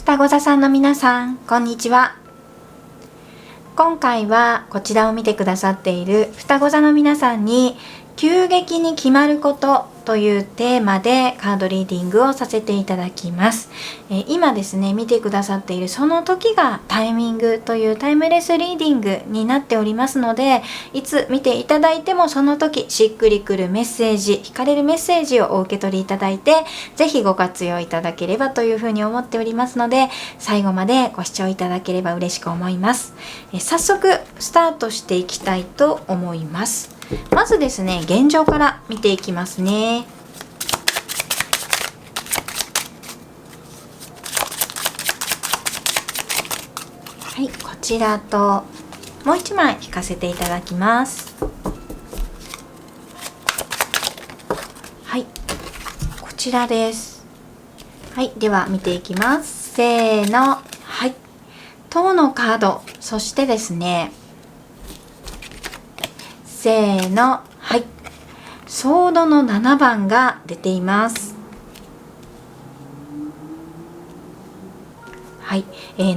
双子座さんの皆さん、こんにちは。今回はこちらを見てくださっている双子座の皆さんに急激に決まることというテーマでカードリーディングをさせていただきます。今ですね、見てくださっているその時がタイミングというタイムレスリーディングになっておりますので、いつ見ていただいてもその時しっくりくるメッセージ、惹かれるメッセージをお受け取りいただいて、ぜひご活用いただければというふうに思っておりますので、最後までご視聴いただければ嬉しく思います。早速スタートしていきたいと思います。まずですね、現状から見ていきますね。はい、こちらともう一枚引かせていただきます。はい、こちらです。はい、では見ていきます。せーの。はい、塔のカード、そしてですね、せーの。はい、ソードの7番が出ています。はい、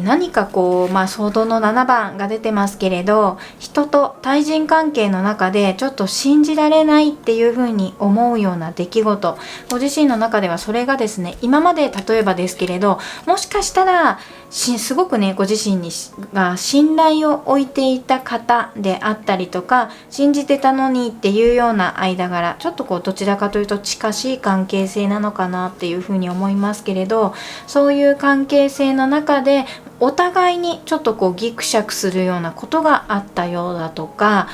何かソードの7番が出てますけれど、人と対人関係の中でちょっと信じられないっていう風に思うような出来事、ご自身の中ではそれがですね、今まで例えばですけれど、もしかしたらすごくね、ご自身が信頼を置いていた方であったりとか、信じてたのにっていうような間柄、ちょっとどちらかというと近しい関係性なのかなっていうふうに思いますけれど、そういう関係性の中でお互いにちょっとギクシャクするようなことがあったようだとか、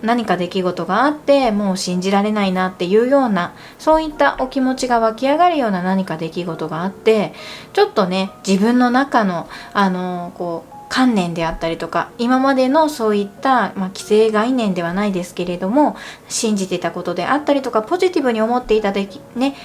何か出来事があってもう信じられないなっていうような、そういったお気持ちが湧き上がるような何か出来事があって、ちょっとね、自分の中の観念であったりとか、今までのそういった、既成概念ではないですけれども、信じていたことであったりとか、ポジティブに思っていた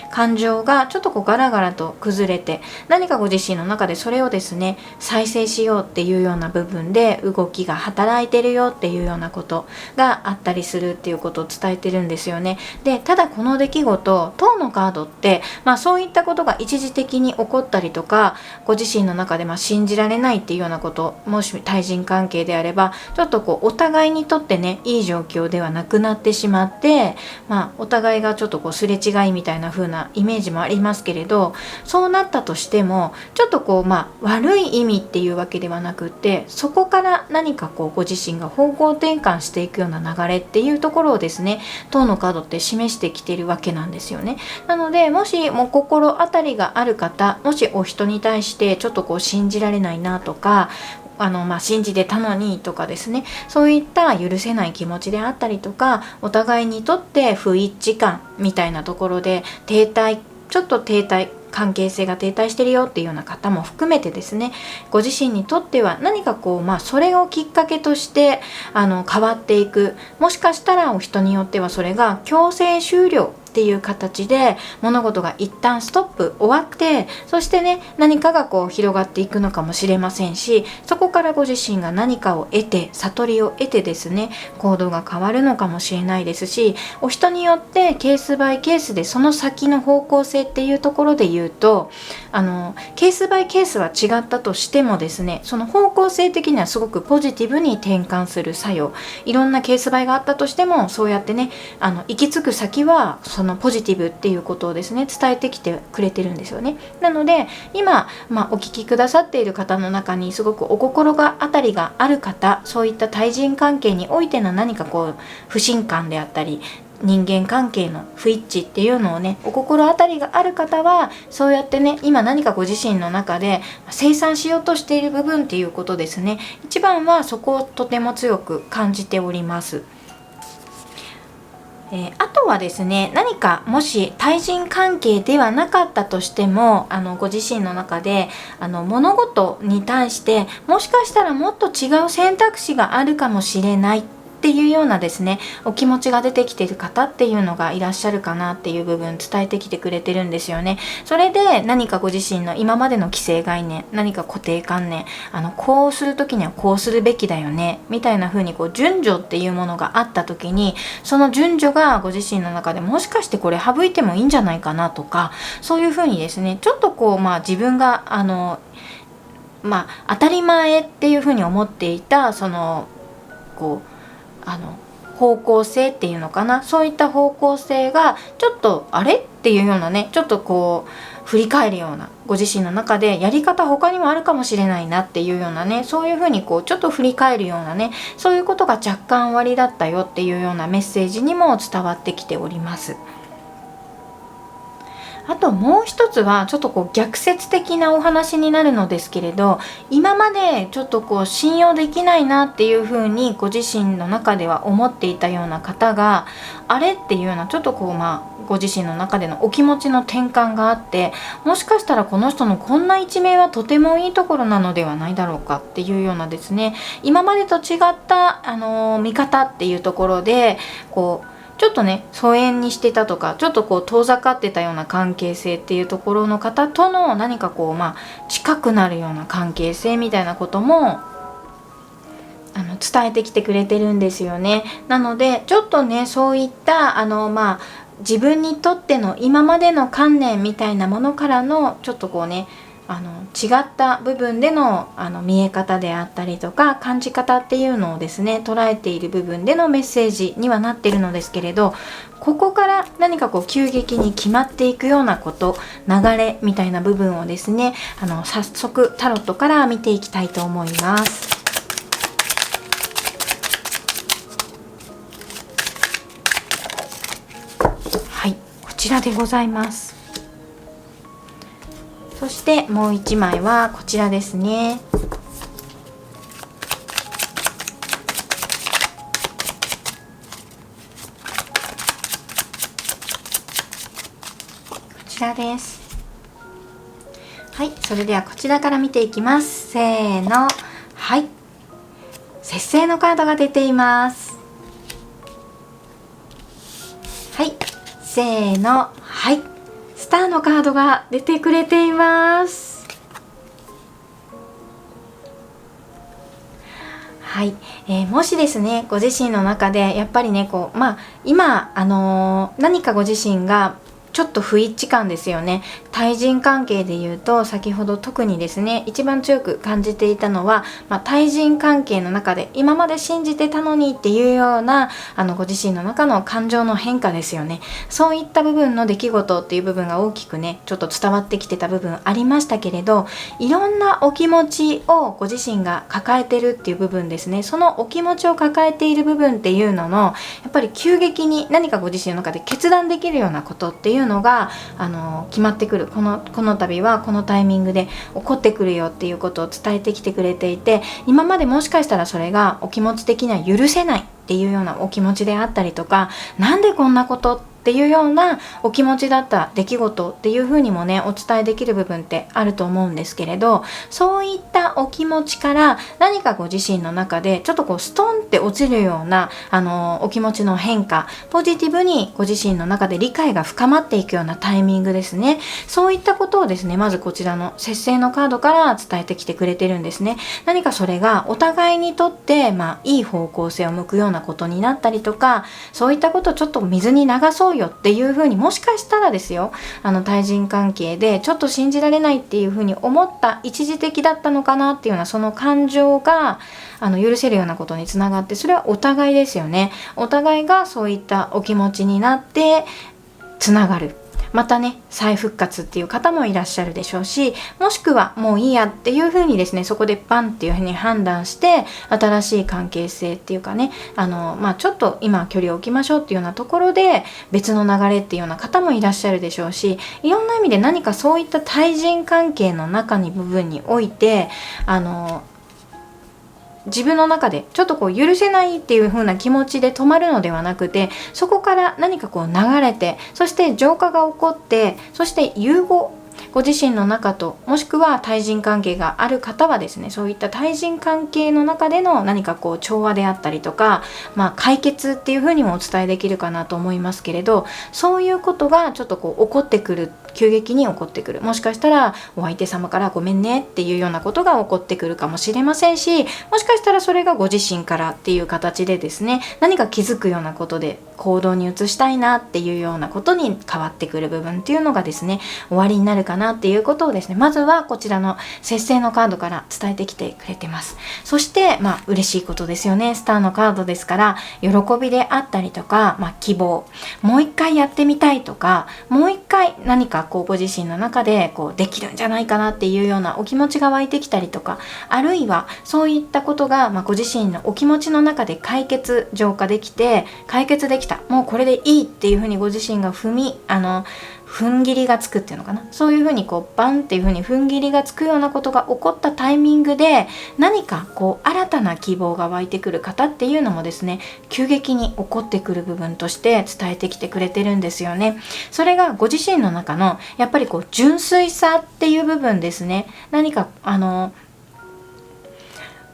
感情がちょっとガラガラと崩れて、何かご自身の中でそれをですね、再生しようっていうような部分で動きが働いてるよっていうようなことがあったりするっていうことを伝えてるんですよね。で、ただこの出来事、塔のカードって、そういったことが一時的に起こったりとか、ご自身の中で信じられないっていうようなこと、もし対人関係であれば、ちょっとお互いにとってね、いい状況ではなくなってしまって、お互いがちょっとすれ違いみたいな風なイメージもありますけれど、そうなったとしてもちょっと悪い意味っていうわけではなくって、そこから何かご自身が方向転換していくような流れっていうところをですね、塔のカードって示してきているわけなんですよね。なので、もしも心当たりがある方、もしお人に対してちょっと信じられないなとか、信じてたのにとかですね、そういった許せない気持ちであったりとか、お互いにとって不一致感みたいなところでちょっと停滞、関係性が停滞してるよっていうような方も含めてですね、ご自身にとっては何かそれをきっかけとして変わっていく、もしかしたらお人によってはそれが強制終了っていう形で物事が一旦ストップ終わって、そしてね、何かが広がっていくのかもしれませんし、そこからご自身が何かを得て、悟りを得てですね、行動が変わるのかもしれないですし、お人によってケースバイケースでその先の方向性っていうところで言うと、ケースバイケースは違ったとしてもですね、その方向性的にはすごくポジティブに転換する作用、いろんなケースバイがあったとしても、そうやってね、行き着く先はそのポジティブっていうことをですね、伝えてきてくれてるんですよね。なので今、お聞きくださっている方の中にすごくお心が当たりがある方、そういった対人関係においての何か不信感であったり、人間関係の不一致っていうのをね、お心当たりがある方は、そうやってね、今何かご自身の中で清算しようとしている部分っていうことですね。一番はそこをとても強く感じております。あとはですね、何かもし対人関係ではなかったとしても、ご自身の中で物事に対してもしかしたらもっと違う選択肢があるかもしれないっていうようなですね、お気持ちが出てきている方っていうのがいらっしゃるかなっていう部分伝えてきてくれてるんですよね。それで何かご自身の今までの既成概念、何か固定観念、こうする時にはこうするべきだよねみたいな風に順序っていうものがあった時に、その順序がご自身の中でもしかしてこれ省いてもいいんじゃないかなとか、そういう風にですね、ちょっと自分が当たり前っていうふうに思っていた方向性っていうのかな、そういった方向性がちょっとあれっていうようなね、ちょっと振り返るような、ご自身の中でやり方他にもあるかもしれないなっていうようなね、そういうふうにちょっと振り返るようなね、そういうことが若干おありだったよっていうようなメッセージにも伝わってきております。あともう一つはちょっと逆説的なお話になるのですけれど、今までちょっと信用できないなっていうふうにご自身の中では思っていたような方が、あれっていうようなちょっとご自身の中でのお気持ちの転換があって、もしかしたらこの人のこんな一面はとてもいいところなのではないだろうかっていうようなですね、今までと違った見方っていうところでちょっとね疎遠にしてたとか、ちょっと遠ざかってたような関係性っていうところの方との何か近くなるような関係性みたいなことも伝えてきてくれてるんですよね。なのでちょっとね、そういった自分にとっての今までの観念みたいなものからのちょっと違った部分での見え方であったりとか感じ方っていうのをですね捉えている部分でのメッセージにはなっているのですけれど、ここから何か急激に決まっていくようなこと、流れみたいな部分をですね早速タロットから見ていきたいと思います。はい、こちらでございます。そしてもう1枚はこちらですね。こちらです。はい、それではこちらから見ていきます。せーの。はい、節制のカードが出ています。はい、せーの。はい、スターのカードが出てくれています。はい、もしですねご自身の中でやっぱりね今何かご自身がちょっと不一致感ですよね。対人関係でいうと先ほど特にですね一番強く感じていたのは、対人関係の中で今まで信じてたのにっていうようなご自身の中の感情の変化ですよね。そういった部分の出来事っていう部分が大きくねちょっと伝わってきてた部分ありましたけれど、いろんなお気持ちをご自身が抱えてるっていう部分ですね。そのお気持ちを抱えている部分っていうののやっぱり急激に何かご自身の中で決断できるようなことっていうのが決まってくる、この度はこのタイミングで起こってくるよっていうことを伝えてきてくれていて、今までもしかしたらそれがお気持ち的には許せないっていうようなお気持ちであったりとか、なんでこんなことっていうようなお気持ちだった出来事っていう風にもねお伝えできる部分ってあると思うんですけれど、そういったお気持ちから何かご自身の中でちょっとストンって落ちるようなお気持ちの変化、ポジティブにご自身の中で理解が深まっていくようなタイミングですね。そういったことをですねまずこちらの節制のカードから伝えてきてくれてるんですね。何かそれがお互いにとっていい方向性を向くようなことになったりとか、そういったことをちょっと水に流そうよっていう風にもしかしたらですよ対人関係でちょっと信じられないっていう風に思った一時的だったのかなっていうようなその感情が許せるようなことにつながって、それはお互いですよね。お互いがそういったお気持ちになってつながる、またね再復活っていう方もいらっしゃるでしょうし、もしくはもういいやっていう風にですねそこでバンっていう風に判断して新しい関係性っていうかねちょっと今距離を置きましょうっていうようなところで別の流れっていうような方もいらっしゃるでしょうし、いろんな意味で何かそういった対人関係の中に部分において自分の中でちょっと許せないっていう風な気持ちで止まるのではなくて、そこから何か流れて、そして浄化が起こって、そして融合、ご自身の中ともしくは対人関係がある方はですねそういった対人関係の中での何か調和であったりとか、解決っていう風にもお伝えできるかなと思いますけれど、そういうことがちょっと起こってくる、急激に起こってくる、もしかしたらお相手様からごめんねっていうようなことが起こってくるかもしれませんし、もしかしたらそれがご自身からっていう形でですね何か気づくようなことで行動に移したいなっていうようなことに変わってくる部分っていうのがですね、終わりになるかなっていうことをですね、まずはこちらの節制のカードから伝えてきてくれてます。そして嬉しいことですよね。スターのカードですから、喜びであったりとか、希望、もう一回やってみたいとか、もう一回何かご自身の中でできるんじゃないかなっていうようなお気持ちが湧いてきたりとか、あるいはそういったことが、ご自身のお気持ちの中で浄化できて、解決できた、もうこれでいいっていうふうにご自身が踏ん切りがつくっていうのかな、そういうふうにバンっていうふうに踏ん切りがつくようなことが起こったタイミングで、何か新たな希望が湧いてくる方っていうのもですね、急激に起こってくる部分として伝えてきてくれてるんですよね。それがご自身の中のやっぱり純粋さっていう部分ですね。何か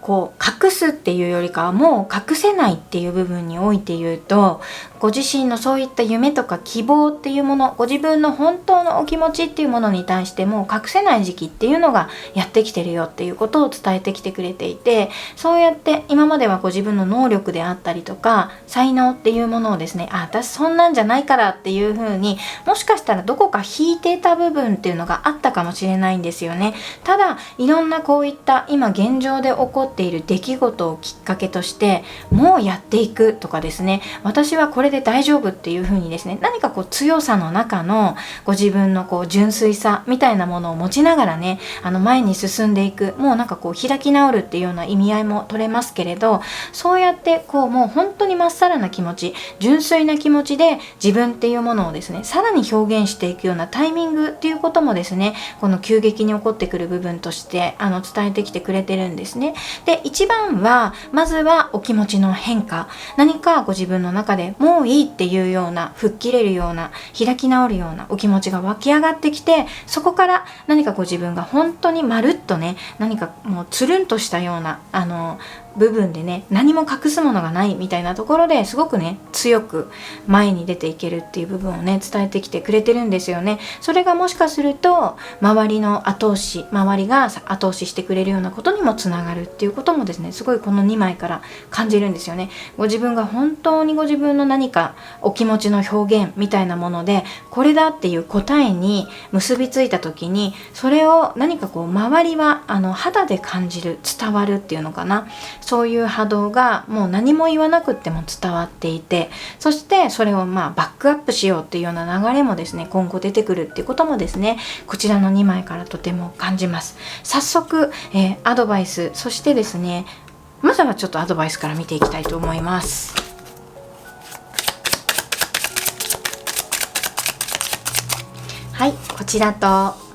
隠すっていうよりかは、もう隠せないっていう部分において言うと、ご自身のそういった夢とか希望っていうもの、ご自分の本当のお気持ちっていうものに対しても隠せない時期っていうのがやってきてるよっていうことを伝えてきてくれていて、そうやって今まではご自分の能力であったりとか才能っていうものをですね、私そんなんじゃないからっていう風に、もしかしたらどこか引いてた部分っていうのがあったかもしれないんですよね。ただいろんなこういった今現状で起こっている出来事をきっかけとして、もうやっていくとかですね、私はこれで大丈夫っていう風にですね、何か強さの中のご自分の純粋さみたいなものを持ちながらね、前に進んでいく、もうなんか開き直るっていうような意味合いも取れますけれど、そうやってもう本当にまっさらな気持ち、純粋な気持ちで自分っていうものをですね、さらに表現していくようなタイミングっていうこともですね、この急激に起こってくる部分として伝えてきてくれてるんですね。で、一番はまずはお気持ちの変化、何かご自分の中でもういいっていうような、吹っ切れるような、開き直るようなお気持ちが湧き上がってきて、そこから何かご自分が本当にまるっとね、何かもうつるんとしたような部分でね、何も隠すものがないみたいなところですごくね、強く前に出ていけるっていう部分をね、伝えてきてくれてるんですよね。それがもしかすると周りが後押ししてくれるようなことにもつながるっていうこともですね、すごいこの2枚から感じるんですよね。ご自分が本当にご自分の何かお気持ちの表現みたいなもので、これだっていう答えに結びついた時に、それを何か周りは肌で感じる、伝わるっていうのかな、そういう波動がもう何も言わなくっても伝わっていて、そしてそれをバックアップしようっていうような流れもですね、今後出てくるっていうこともですね、こちらの2枚からとても感じます。早速、アドバイス、そしてですね、まずはちょっとアドバイスから見ていきたいと思います。はい、こちらと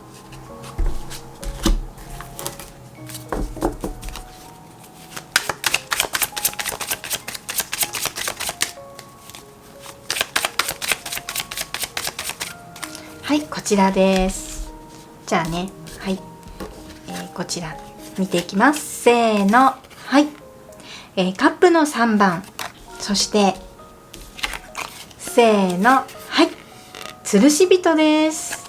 はい、こちらです。じゃあね、はい、こちら見ていきます。せーの、はい、カップの3番、そしてせーの、はい、吊るし人です。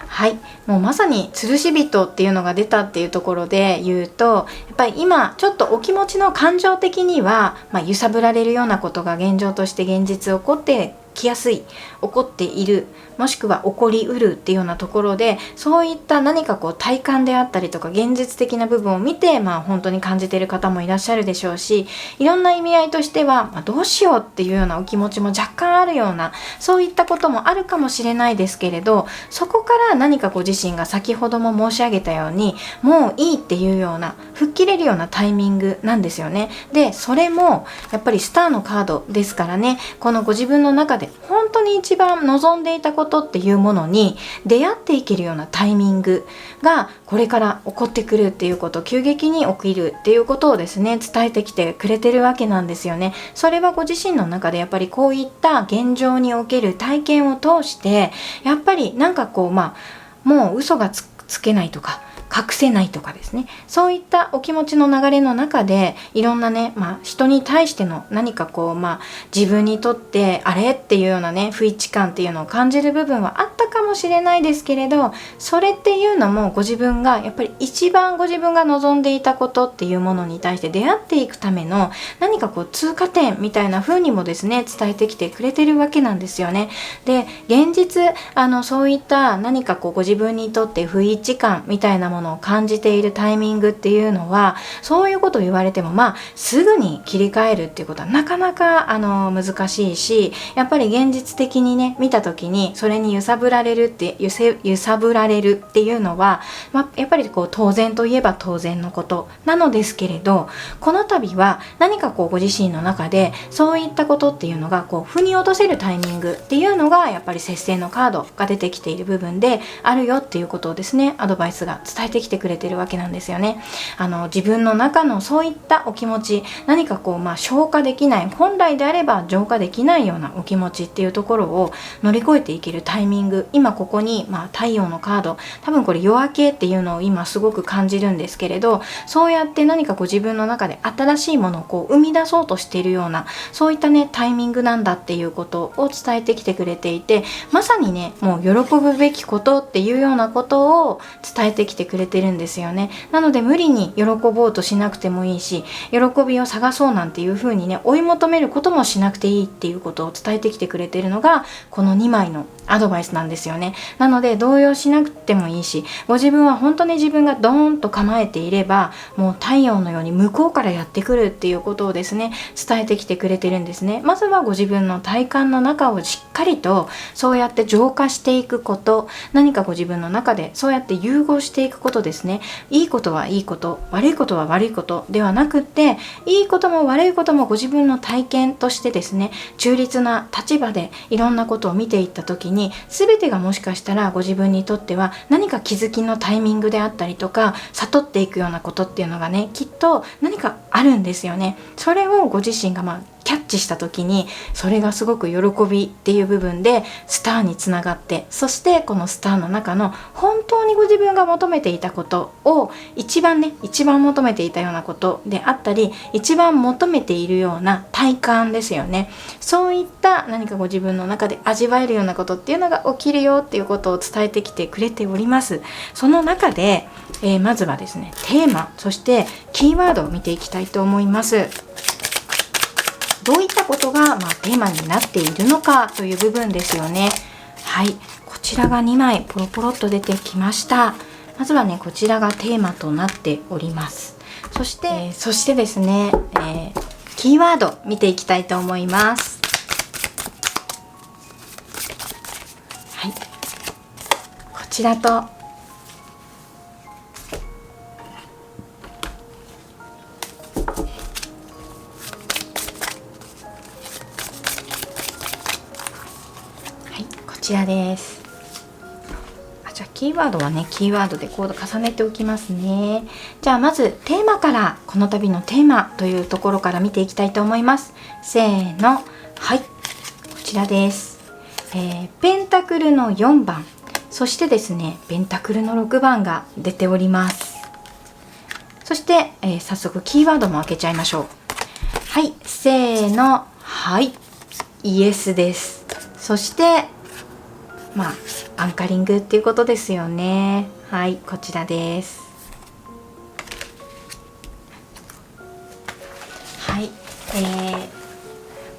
はい、もうまさに吊るし人っていうのが出たっていうところで言うと、やっぱり今ちょっとお気持ちの感情的には、揺さぶられるようなことが現状として現実起こってきやすい、起こっている、もしくは起こりうるっていうようなところで、そういった何か体感であったりとか現実的な部分を見て、本当に感じている方もいらっしゃるでしょうし、いろんな意味合いとしては、どうしようっていうようなお気持ちも若干あるような、そういったこともあるかもしれないですけれど、そこから何かご自身が先ほども申し上げたように、もういいっていうような、吹っ切れるようなタイミングなんですよね。で、それもやっぱりスターのカードですからね、このご自分の中で本当に一番望んでいたことっていうものに出会っていけるようなタイミングがこれから起こってくるっていうこと、急激に起きるっていうことをですね、伝えてきてくれてるわけなんですよね。それはご自身の中でやっぱりこういった現状における体験を通して、やっぱりなんかもう嘘がつけないとか、隠せないとかですね、そういったお気持ちの流れの中でいろんなね、人に対しての何か自分にとってあれっていうようなね不一致感っていうのを感じる部分はあったかもしれないですけれど、それっていうのもご自分がやっぱり一番ご自分が望んでいたことっていうものに対して出会っていくための何か通過点みたいな風にもですね伝えてきてくれてるわけなんですよね。で、現実そういった何かご自分にとって不一致感みたいなものを感じているタイミングっていうのは、そういうことを言われてもすぐに切り替えるっていうことはなかなか難しいし、やっぱり現実的にね見た時にそれに揺さぶられるっていうのは、やっぱり当然といえば当然のことなのですけれど、この度は何かご自身の中でそういったことっていうのが腑に落とせるタイミングっていうのがやっぱり節制のカードが出てきている部分であるよっていうことをですね、アドバイスが伝えてきてくれてるわけなんですよね。自分の中のそういったお気持ち、何か消化できない、本来であれば浄化できないようなお気持ちっていうところを乗り越えていけるタイミング、今ここに太陽のカード、多分これ夜明けっていうのを今すごく感じるんですけれど、そうやって何か自分の中で新しいものを生み出そうとしているような、そういったねタイミングなんだっていうことを伝えてきてくれていて、まさにねもう喜ぶべきことっていうようなことを伝えてきてくれてるんですよね。なので無理に喜ぼうとしなくてもいいし、喜びを探そうなんていう風にね追い求めることもしなくていいっていうことを伝えてきてくれてるのがこの2枚のアドバイスなんですよね。なので動揺しなくてもいいし、ご自分は本当に自分がドーンと構えていればもう太陽のように向こうからやってくるっていうことをですね伝えてきてくれてるんですね。まずはご自分の体感の中をしっかりとそうやって浄化していくこと、何かご自分の中でそうやって融合していくことですね。いいことはいいこと、悪いことは悪いことではなくって、いいことも悪いこともご自分の体験としてですね、中立な立場でいろんなことを見ていった時に、全てがもしかしたらご自分にとっては何か気づきのタイミングであったりとか、悟っていくようなことっていうのがねきっと何かあるんですよね。それをご自身がキャッチした時に、それがすごく喜びっていう部分でスターにつながって、そしてこのスターの中の本当にご自分が求めていたことを一番求めていたようなことであったり、一番求めているような体感ですよね。そういった何かご自分の中で味わえるようなことっていうのが起きるよっていうことを伝えてきてくれております。その中で、まずはですねテーマ、そしてキーワードを見ていきたいと思います。どういったことが、テーマになっているのかという部分ですよね。はい、こちらが2枚ポロポロっと出てきました。まずはねこちらがテーマとなっております。そしてですね、キーワード見ていきたいと思います。はい、こちらとこちらです。じゃあキーワードはねキーワードでコード重ねておきますね。じゃあまずテーマから、この度のテーマというところから見ていきたいと思います。せーの、はい、こちらです。ペンタクルの4番、そしてですねペンタクルの6番が出ております。そして、早速キーワードも開けちゃいましょう。はい、せーの、はい、イエスです。そしてアンカリングっていうことですよね。はい、こちらです。はい、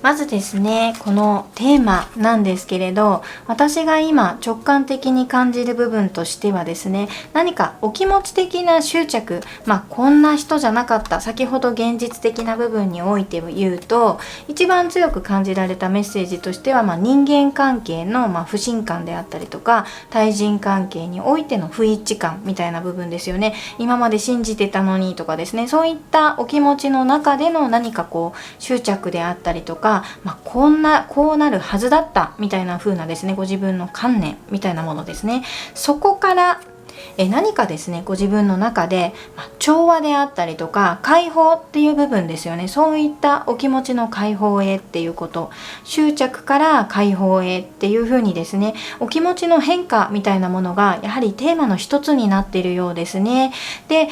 まずですねこのテーマなんですけれど、私が今直感的に感じる部分としてはですね、何かお気持ち的な執着、こんな人じゃなかった、先ほど現実的な部分において言うと一番強く感じられたメッセージとしては、人間関係の不信感であったりとか、対人関係においての不一致感みたいな部分ですよね。今まで信じてたのにとかですね、そういったお気持ちの中での何か執着であったりとか、こうなるはずだったみたいな風なですね、ご自分の観念みたいなものですね。そこから何かですねご自分の中で、調和であったりとか解放っていう部分ですよね。そういったお気持ちの解放へっていうこと、執着から解放へっていう風にですね、お気持ちの変化みたいなものがやはりテーマの一つになっているようですね。で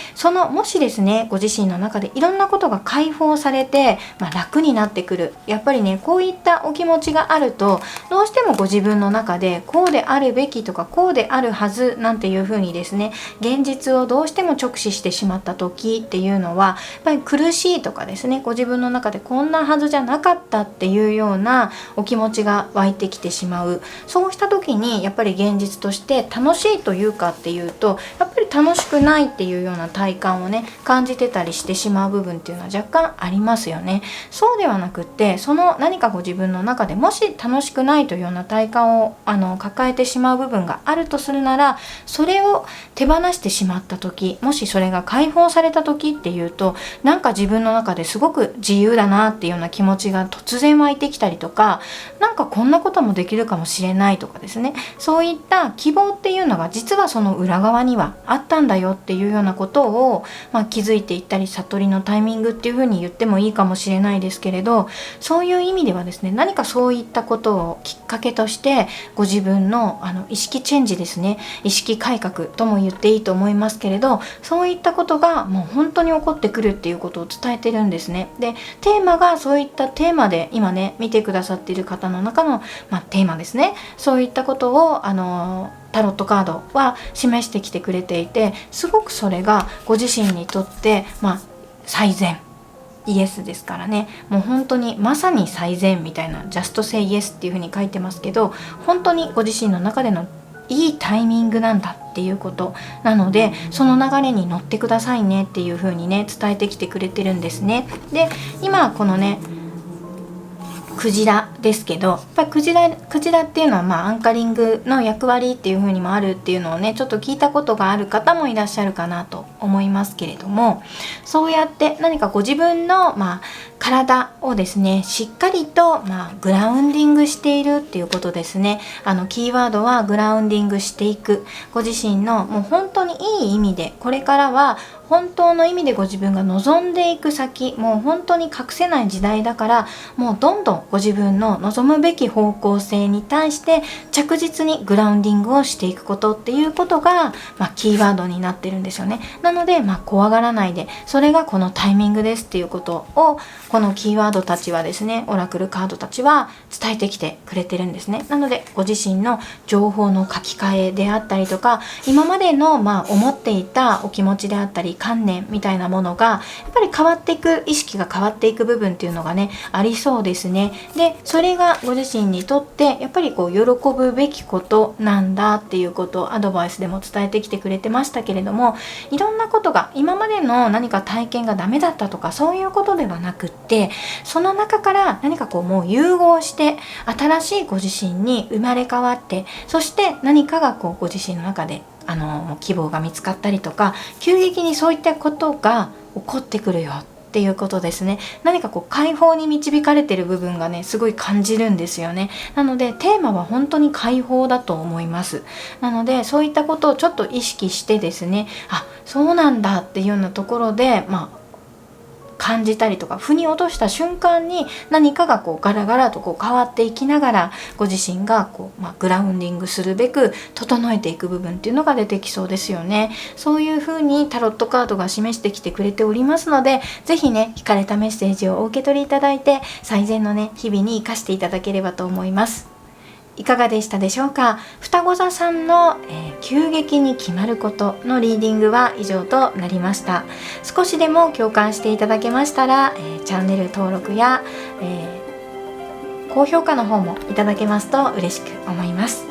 もしですねご自身の中でいろんなことが解放されて、楽になってくる、やっぱりねこういったお気持ちがあると、どうしてもご自分の中でこうであるべきとかこうであるはずなんていう風にですね、現実をどうしても直視してしまった時っていうのはやっぱり苦しいとかですね、ご自分の中でこんなはずじゃなかったっていうようなお気持ちが湧いてきてしまう。そうした時にやっぱり現実として楽しいというかっていうと、やっぱり楽しくないっていうような体感をね感じてたりしてしまう部分っていうのは若干ありますよね。そうではなくって、その何かご自分の中でもし楽しくないというような体感を抱えてしまう部分があるとするなら、それを手放してしまった時、もしそれが解放された時っていうと、なんか自分の中ですごく自由だなっていうような気持ちが突然湧いてきたりとか、なんかこんなこともできるかもしれないとかですね、そういった希望っていうのが実はその裏側にはあったんだよっていうようなことを、気づいていったり、悟りのタイミングっていうふうに言ってもいいかもしれないですけれど、そういう意味ではですね、何かそういったことをきっかけとしてご自分の意識チェンジですね、意識改革とも言っていいと思いますけれど、そういったことがもう本当に起こってくるっていうことを伝えてるんですね。でテーマがそういったテーマで、今ね見てくださっている方の中の、テーマですね、そういったことをタロットカードは示してきてくれていて、すごくそれがご自身にとって、最善イエスですからね、もう本当にまさに最善みたいな、ジャストセイイエスっていう風に書いてますけど、本当にご自身の中でのいいタイミングなんだっていうことなので、その流れに乗ってくださいねっていう風にね伝えてきてくれてるんですね。で今このねクジラですけど、やっぱりクジラっていうのはアンカリングの役割っていう風にもあるっていうのをねちょっと聞いたことがある方もいらっしゃるかなと思いますけれども、そうやって何かご自分の体をですねしっかりとグラウンディングしているっていうことですね。キーワードはグラウンディングしていく、ご自身のもう本当にいい意味で、これからは本当の意味でご自分が望んでいく先、もう本当に隠せない時代だから、もうどんどんご自分の望むべき方向性に対して着実にグラウンディングをしていくことっていうことが、キーワードになってるんですよね。なので、怖がらないで、それがこのタイミングですっていうことをこのキーワードたちはですね、オラクルカードたちは伝えてきてくれてるんですね。なのでご自身の情報の書き換えであったりとか、今までの思っていたお気持ちであったり観念みたいなものがやっぱり変わっていく、意識が変わっていく部分っていうのがねありそうですね。でそれがご自身にとってやっぱり喜ぶべきことなんだっていうことをアドバイスでも伝えてきてくれてましたけれども、いろんなことが今までの何か体験がダメだったとかそういうことではなくって、その中から何かもう融合して新しいご自身に生まれ変わって、そして何かがご自身の中で希望が見つかったりとか、急激にそういったことが起こってくるよっていうことですね。何か解放に導かれてる部分がねすごい感じるんですよね。なのでテーマは本当に解放だと思います。なのでそういったことをちょっと意識してですね、そうなんだっていうようなところで感じたりとか、腑に落とした瞬間に何かがガラガラと変わっていきながら、ご自身がグラウンディングするべく整えていく部分っていうのが出てきそうですよね。そういう風にタロットカードが示してきてくれておりますので、ぜひね惹かれたメッセージをお受け取りいただいて、最善のね日々に生かしていただければと思います。いかがでしたでしょうか。双子座さんの、急激に決まることのリーディングは以上となりました。少しでも共感していただけましたら、チャンネル登録や、高評価の方もいただけますと嬉しく思います。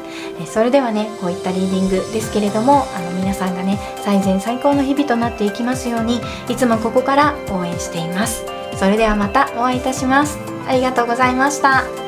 それではねこういったリーディングですけれども、皆さんがね最善最高の日々となっていきますように、いつもここから応援しています。それではまたお会いいたします。ありがとうございました。